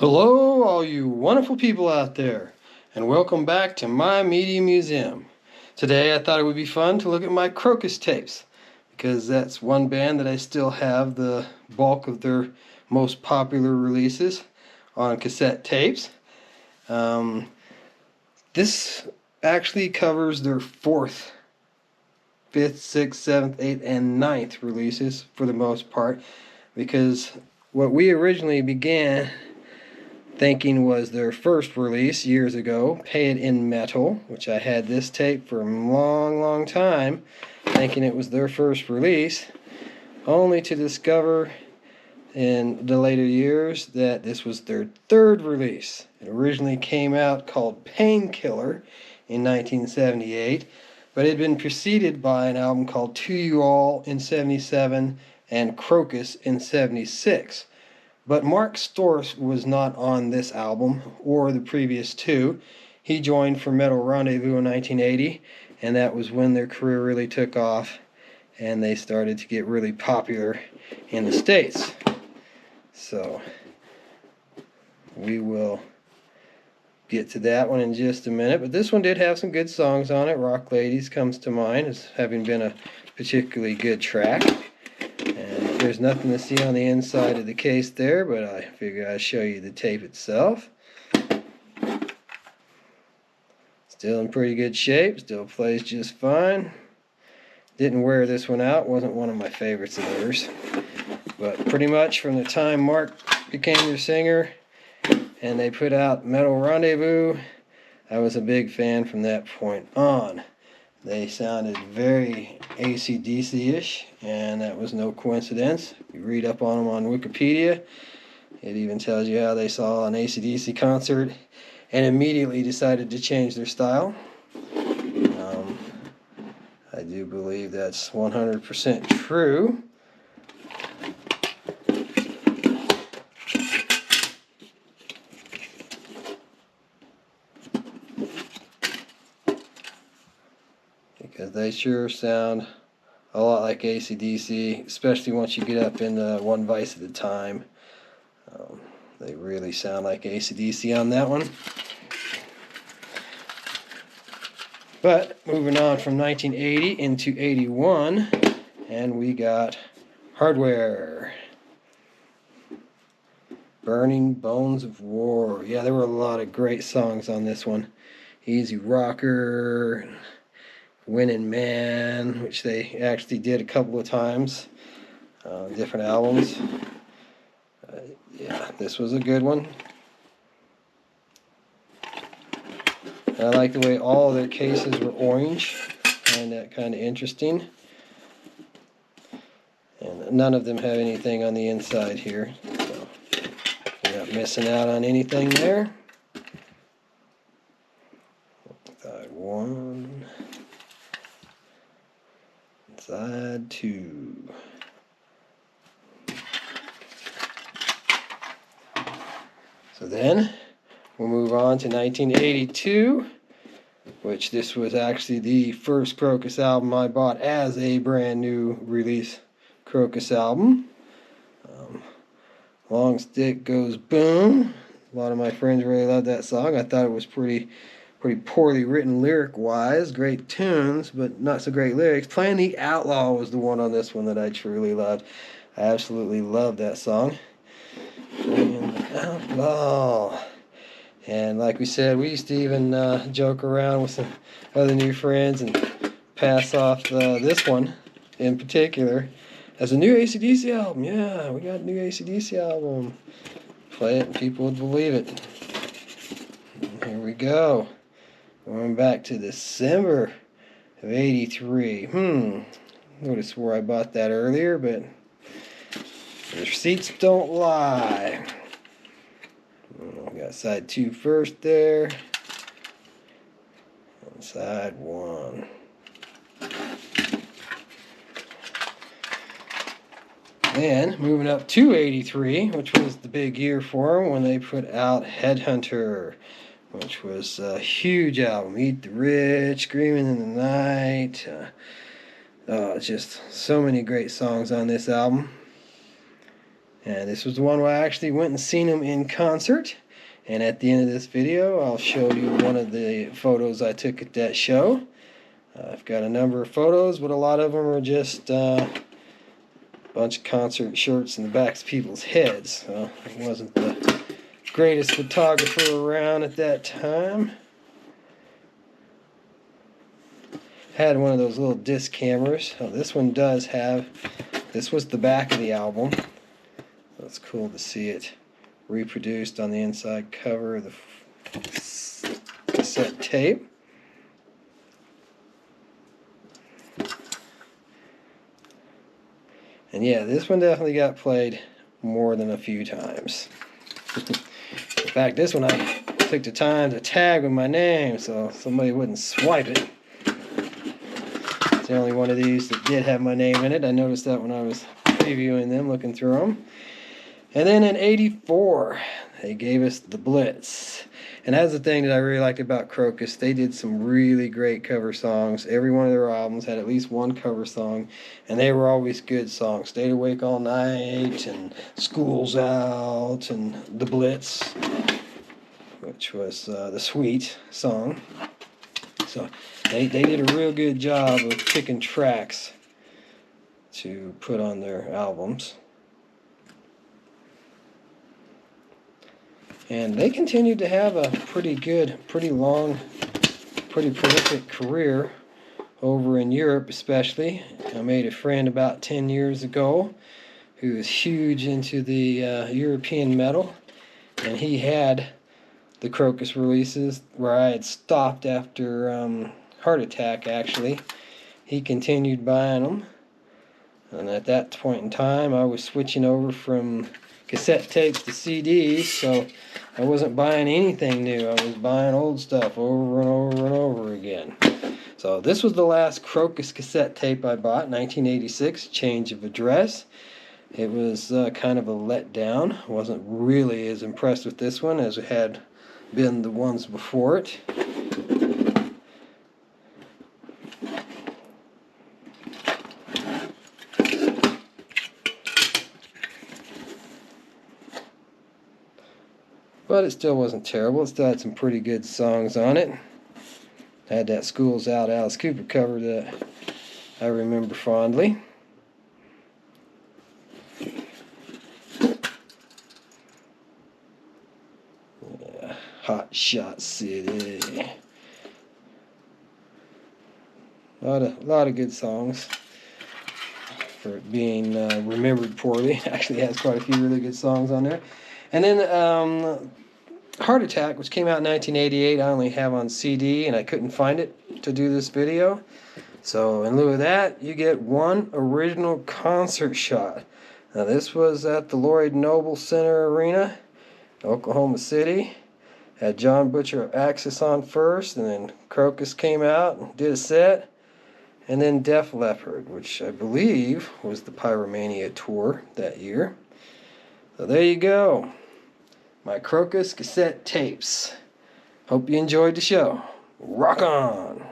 Hello, all you wonderful people out there, and welcome back to my media museum. Today I thought it would be fun to look at my Krokus tapes, because that's one band that I still have the bulk of their most popular releases on cassette tapes. This actually covers their fourth, fifth, sixth, seventh, eighth, and ninth releases for the most part, because what we originally began thinking was their first release years ago, Pay It in Metal, which I had this tape for a long time, thinking it was their first release, only to discover in the later years that this was their third release. It originally came out called Painkiller in 1978, but it had been preceded by an album called To You All in 77 and Krokus in 76. But Mark Storrs was not on this album or the previous two. He joined for Metal Rendezvous in 1980, and that was when their career really took off and they started to get really popular in the States. So we will get to that one in just a minute, but this one did have some good songs on it. Rock Ladies comes to mind as having been a particularly good track. And there's nothing to see on the inside of the case there, but I figured I'd show you the tape itself. Still in pretty good shape, still plays just fine. Didn't wear this one out, wasn't one of my favorites of theirs. But pretty much from the time Mark became their singer and they put out Metal Rendezvous, I was a big fan from that point on. They sounded very AC/DC-ish, and that was no coincidence. You read up on them on Wikipedia, it even tells you how they saw an AC/DC concert and immediately decided to change their style. I do believe that's 100% true. Because they sure sound a lot like AC/DC, especially once you get up into One Vice at a Time. They really sound like AC/DC on that one. But moving on from 1980 into 81, and we got Hardware. Burning Bones of War. Yeah, there were a lot of great songs on this one. Easy Rocker, Winning Man, which they actually did a couple of times, different albums. Yeah, this was a good one. I like the way all their cases were orange. I find that kind of interesting. And none of them have anything on the inside here, so you're not missing out on anything there. Side one. Side two. So then we'll move on to 1982, which this was actually the first Krokus album I bought as a brand new release Krokus album. Long Stick Goes Boom. A lot of my friends really loved that song. I thought it was pretty poorly written lyric-wise. Great tunes, but not so great lyrics. Playing the Outlaw was the one on this one that I truly loved. I absolutely loved that song. Playing the Outlaw. And like we said, we used to even joke around with some other new friends and pass off this one in particular as a new AC/DC album. Yeah, we got a new AC/DC album. Play it and people would believe it. And here we go. Going back to December of 83. Would have swore I bought that earlier, but the receipts don't lie. We got side two first there. And side one. Then moving up to 83, which was the big year for them when they put out Headhunter, which was a huge album. Eat the Rich, Screaming in the Night. Just so many great songs on this album. And this was the one where I actually went and seen them in concert. And at the end of this video, I'll show you one of the photos I took at that show. I've got a number of photos, but a lot of them are just a bunch of concert shirts in the backs of people's heads. So I wasn't the greatest photographer around at that time. Had one of those little disc cameras. Oh, this one does have, this was the back of the album. So it's cool to see it reproduced on the inside cover of the cassette tape. And yeah, this one definitely got played more than a few times. In fact, this one I took the time to tag with my name so somebody wouldn't swipe it. It's the only one of these that did have my name in it. I noticed that when I was previewing them, looking through them. And then in '84, they gave us the Blitz. And that's the thing that I really liked about Krokus. They did some really great cover songs. Every one of their albums had at least one cover song, and they were always good songs. Stayed Awake All Night, and School's Out, and The Blitz, which was the Sweet song. So they did a real good job of picking tracks to put on their albums. And they continued to have a pretty good, pretty long, pretty prolific career over in Europe especially. I made a friend about 10 years ago who was huge into the European metal. And he had the Krokus releases where I had stopped after Heart Attack actually. He continued buying them. And at that point in time I was switching over from cassette tapes to CDs, so I wasn't buying anything new. I was buying old stuff over and over and over again. So this was the last Krokus cassette tape I bought, 1986, Change of Address. It was kind of a letdown. I wasn't really as impressed with this one as it had been the ones before it. But it still wasn't terrible. It still had some pretty good songs on it. Had that School's Out Alice Cooper cover that I remember fondly. Yeah, Hot Shot City. A lot of good songs for it being remembered poorly. It actually has quite a few really good songs on there. And then Heart Attack, which came out in 1988, I only have on CD, and I couldn't find it to do this video. So in lieu of that, you get one original concert shot. Now this was at the Lloyd Noble Center Arena, Oklahoma City. Had John Butcher of Axis on first, and then Krokus came out and did a set. And then Def Leppard, which I believe was the Pyromania tour that year. So there you go. My Krokus cassette tapes. Hope you enjoyed the show. Rock on!